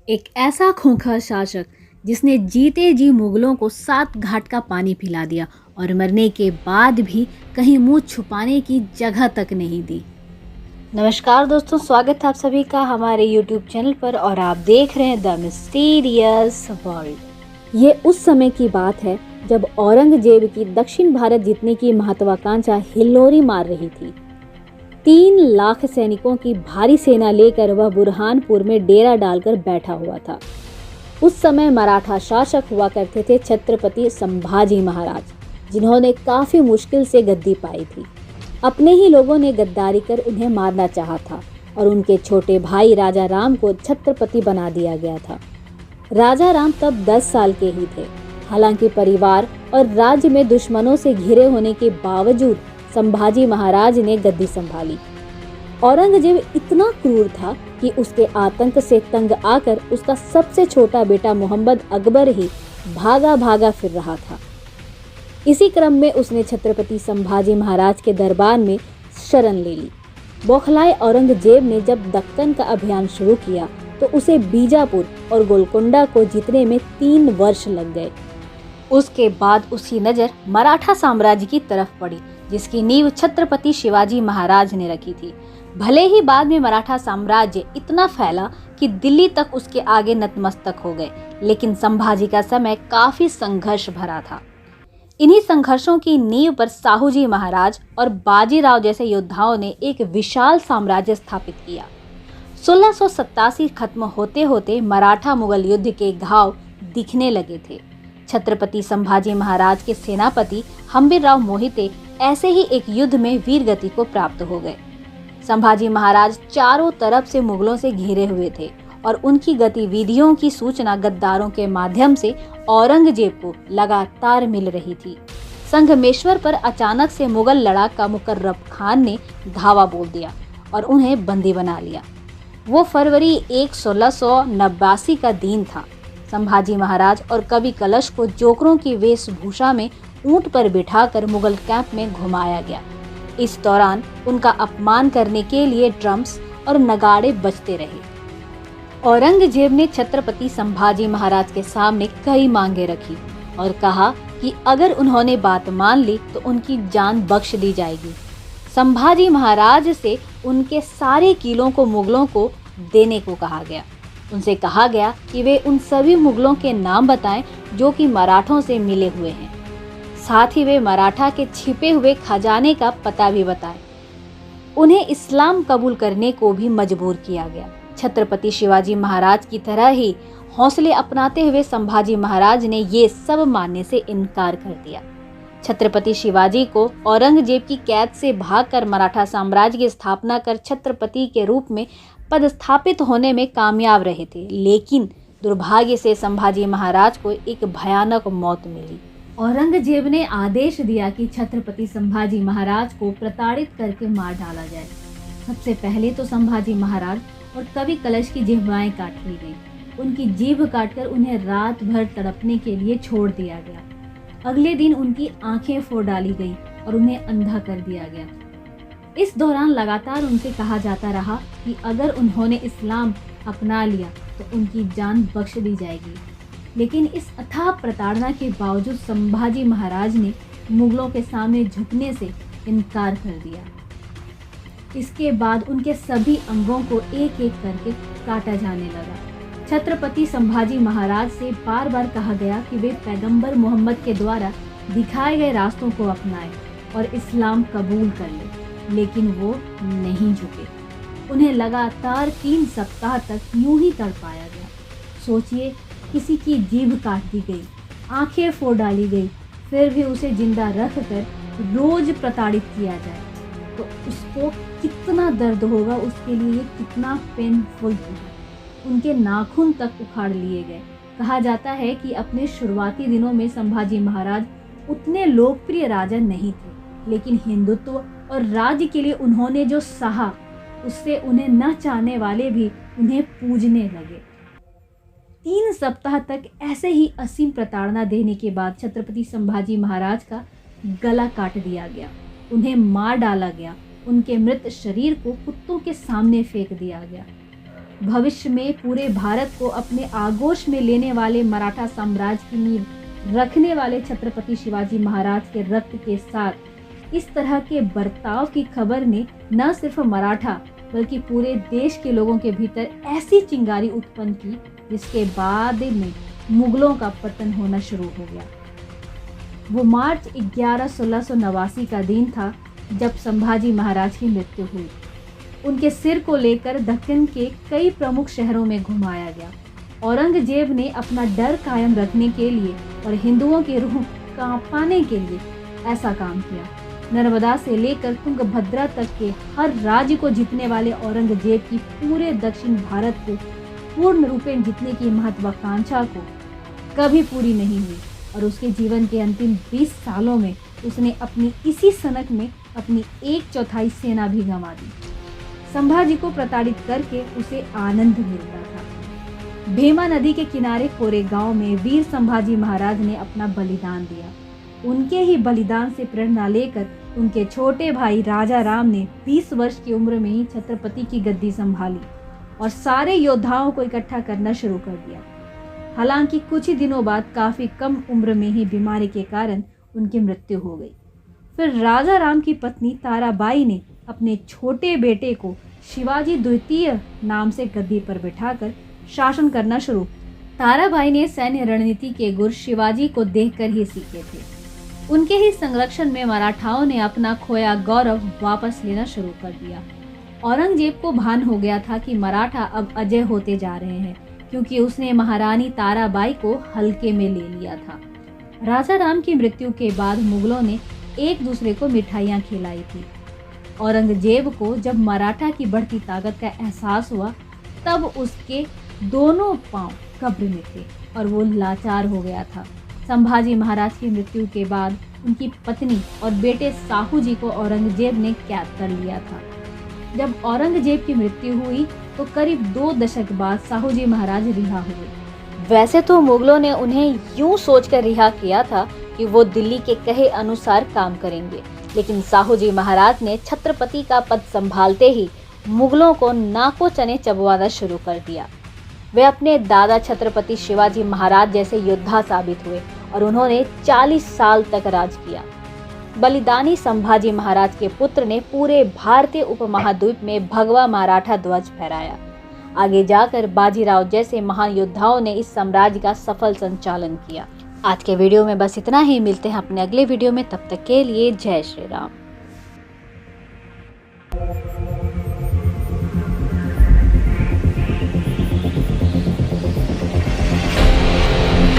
एक ऐसा खूंखार शासक जिसने जीते जी मुगलों को 7 घाट का पानी पिला दिया और मरने के बाद भी कहीं मुंह छुपाने की जगह तक नहीं दी। नमस्कार दोस्तों, स्वागत है आप सभी का हमारे YouTube चैनल पर और आप देख रहे हैं द मिस्टीरियस वर्ल्ड। ये उस समय की बात है जब औरंगजेब की दक्षिण भारत जीतने की महत्वाकांक्षा हिल्लोरी मार रही थी। 3 लाख सैनिकों की भारी सेना लेकर वह बुरहानपुर में डेरा डालकर बैठा हुआ था। उस समय मराठा शासक हुआ करते थे छत्रपति संभाजी महाराज, जिन्होंने काफी मुश्किल से गद्दी पाई थी। अपने ही लोगों ने गद्दारी कर उन्हें मारना चाहा था और उनके छोटे भाई राजा राम को छत्रपति बना दिया गया था। राजा राम तब 10 साल के ही थे। हालांकि परिवार और राज्य में दुश्मनों से घिरे होने के बावजूद संभाजी महाराज ने गद्दी संभाली। औरंगजेब इतना क्रूर था कि उसके आतंक से तंग आकर उसका सबसे छोटा बेटा मोहम्मद अकबर ही भागा भागा फिर रहा था। इसी क्रम में उसने छत्रपति संभाजी महाराज के दरबार में शरण ले ली। बौखलाए औरंगजेब ने जब दक्कन का अभियान शुरू किया तो उसे बीजापुर और गोलकोंडा को जीतने में 3 वर्ष लग गए। उसके बाद उसकी नजर मराठा साम्राज्य की तरफ पड़ी, जिसकी नींव छत्रपति शिवाजी महाराज ने रखी थी। भले ही बाद में मराठा साम्राज्य इतना फैला कि दिल्ली तक उसके आगे नतमस्तक हो गए, लेकिन संभाजी का समय काफी संघर्ष भरा था। इन्हीं संघर्षों की नींव पर साहूजी महाराज और बाजीराव जैसे योद्धाओं ने एक विशाल साम्राज्य स्थापित किया। 1687 खत्म होते होते मराठा मुगल युद्ध के घाव दिखने लगे थे। छत्रपति संभाजी महाराज के सेनापति हम्बीरराव मोहिते ऐसे ही एक युद्ध में वीरगति को प्राप्त हो गए। संभाजी महाराज चारों तरफ से मुगलों से घिरे हुए थे और उनकी गतिविधियों की सूचना गद्दारों के माध्यम से औरंगजेब को लगातार मिल रही थी। संगमेश्वर पर अचानक से मुगल लड़ाका मुकर्रब खान ने धावा बोल दिया और उन्हें बंदी बना लिया। वो फरवरी 1689 का दिन था। संभाजी महाराज और कवि कलश को जोकरों की वेशभूषा में ऊंट पर बिठाकर मुगल कैंप में घुमाया गया। इस दौरान उनका अपमान करने के लिए ड्रम्स और नगाड़े बजते रहे। औरंगजेब ने छत्रपति संभाजी महाराज के सामने कई मांगे रखी और कहा कि अगर उन्होंने बात मान ली तो उनकी जान बख्श दी जाएगी। संभाजी महाराज से उनके सारे किलों को मुगलों को देने को कहा गया। उनसे कहा गया कि वे उन सभी मुगलों के नाम बताएं जो कि मराठों से मिले हुए हैं। साथ ही वे मराठा के छिपे हुए खजाने का पता भी बताएं। उन्हें इस्लाम कबूल करने को भी मजबूर किया गया। छत्रपति शिवाजी महाराज की तरह ही हौसले अपनाते हुए संभाजी महाराज ने ये सब मानने से इनकार कर दिया। छत्रपति शिवाजी को औरंगजेब की कैद से भागकर मराठा साम्राज्य की स्थापना कर छत्रपति के रूप में पदस्थापित होने में कामयाब रहे थे, लेकिन दुर्भाग्य से संभाजी महाराज को एक भयानक मौत मिली। औरंगजेब ने आदेश दिया कि छत्रपति संभाजी महाराज को प्रताड़ित करके मार डाला जाए। सबसे पहले तो संभाजी महाराज और कवि कलश की जिह्वाएं काट ली गई। उनकी जीभ काटकर उन्हें रात भर तड़पने के लिए छोड़ दिया गया। अगले दिन उनकी आंखें फोड़ डाली गई और उन्हें अंधा कर दिया गया। इस दौरान लगातार उनसे कहा जाता रहा कि अगर उन्होंने इस्लाम अपना लिया तो उनकी जान बख्श दी जाएगी, लेकिन इस अथाह प्रताड़ना के बावजूद संभाजी महाराज ने मुगलों के सामने झुकने से इनकार कर दिया। इसके बाद उनके सभी अंगों को एक एक करके काटा जाने लगा। छत्रपति संभाजी महाराज से बार बार कहा गया कि वे पैगंबर मोहम्मद के द्वारा दिखाए गए रास्तों को अपनाएं और इस्लाम कबूल कर लें, लेकिन वो नहीं झुके। उन्हें लगातार 3 सप्ताह तक यूं ही तड़पाया गया। सोचिए, किसी की जीभ काट दी गई, आंखें फोड़ डाली गई, फिर भी उसे जिंदा रख कर रोज प्रताड़ित किया जाए तो उसको कितना दर्द होगा, उसके लिए कितना पेनफुल होगा। उनके नाखून तक उखाड़ लिए गए। कहा जाता है कि अपने शुरुआती दिनों में संभाजी महाराज उतने लोकप्रिय राजा नहीं थे, लेकिन हिंदुत्व और राज्य के लिए उन्होंने जो सहा उससे उन्हें न चाहने वाले भी उन्हें पूजने लगे। 3 सप्ताह तक ऐसे ही असीम प्रताड़ना देने के बाद छत्रपति संभाजी महाराज का गला काट दिया गया। उन्हें मार डाला गया। उनके मृत शरीर को कुत्तों के सामने फेंक दिया गया। भविष्य में पूरे भारत को अपने आगोश में लेने वाले मराठा साम्राज्य की नींव रखने वाले छत्रपति शिवाजी महाराज के रक्त के साथ इस तरह के बर्ताव की खबर ने न सिर्फ मराठा बल्कि पूरे देश के लोगों के भीतर ऐसी चिंगारी उत्पन्न की जिसके बाद में मुगलों का पतन होना शुरू हो गया। वो मार्च 11 1689 का दिन था जब संभाजी महाराज की मृत्यु हुई। उनके सिर को लेकर दक्कन के कई प्रमुख शहरों में घुमाया गया। औरंगजेब ने अपना डर कायम रखने के लिए और हिंदुओं की रूह कांपाने के लिए ऐसा काम किया। नर्मदा से लेकर तुंगभद्रा तक के हर राज्य को जीतने वाले औरंगजेब की पूरे दक्षिण भारत को पूर्ण रूपेण जीतने की महत्वाकांक्षा को कभी पूरी नहीं हुई और उसके जीवन के अंतिम 20 सालों में उसने अपनी इसी सनक में अपनी 1/4 सेना भी गंवा दी। संभाजी को प्रताड़ित करके उसे आनंद मिलता था। भीमा नदी के किनारे कोरेगांव में वीर संभाजी महाराज ने अपना बलिदान दिया। उनके ही बलिदान से प्रेरणा लेकर उनके छोटे भाई राजा राम ने 20 वर्ष की उम्र में ही छत्रपति की गद्दी संभाली और सारे योद्धाओं को इकट्ठा करना शुरू कर दिया। हालांकि कुछ ही दिनों बाद काफी कम उम्र में ही बीमारी के कारण उनकी मृत्यु हो गई। फिर राजा राम की पत्नी ताराबाई ने अपने छोटे बेटे को शिवाजी द्वितीय नाम से गद्दी पर बिठाकर शासन करना शुरू। ताराबाई ने सैन्य रणनीति के गुर शिवाजी को देखकर ही सीखे थे। उनके ही संरक्षण में मराठाओं ने अपना खोया गौरव वापस लेना शुरू कर दिया। औरंगजेब को भान हो गया था कि मराठा अब अजय होते जा रहे हैं, क्योंकि उसने महारानी ताराबाई को हल्के में ले लिया था। राजा राम की मृत्यु के बाद मुगलों ने एक दूसरे को मिठाइयाँ खिलाई थी। औरंगजेब को जब मराठा की बढ़ती ताकत का एहसास हुआ तब उसके दोनों पांव कब्र में थे और वो लाचार हो गया था। संभाजी महाराज की मृत्यु के बाद उनकी पत्नी और बेटे साहू जी को औरंगजेब ने कैद कर लिया था। जब औरंगजेब की मृत्यु हुई तो करीब 2 दशक बाद साहू जी महाराज रिहा हुए। वैसे तो मुगलों ने उन्हें यूं सोचकर रिहा किया था कि वो दिल्ली के कहे अनुसार काम करेंगे, लेकिन साहू जी महाराज ने छत्रपति का पद संभालते ही मुगलों को नाको चने चबवाना शुरू कर दिया। वे अपने दादा छत्रपति शिवाजी महाराज जैसे योद्धा साबित हुए और उन्होंने 40 साल तक राज किया। बलिदानी संभाजी महाराज के पुत्र ने पूरे भारतीय उपमहाद्वीप में भगवा मराठा ध्वज फहराया। आगे जाकर बाजीराव जैसे महान योद्धाओं ने इस साम्राज्य का सफल संचालन किया। आज के वीडियो में बस इतना ही। मिलते हैं अपने अगले वीडियो में, तब तक के लिए जय श्री राम।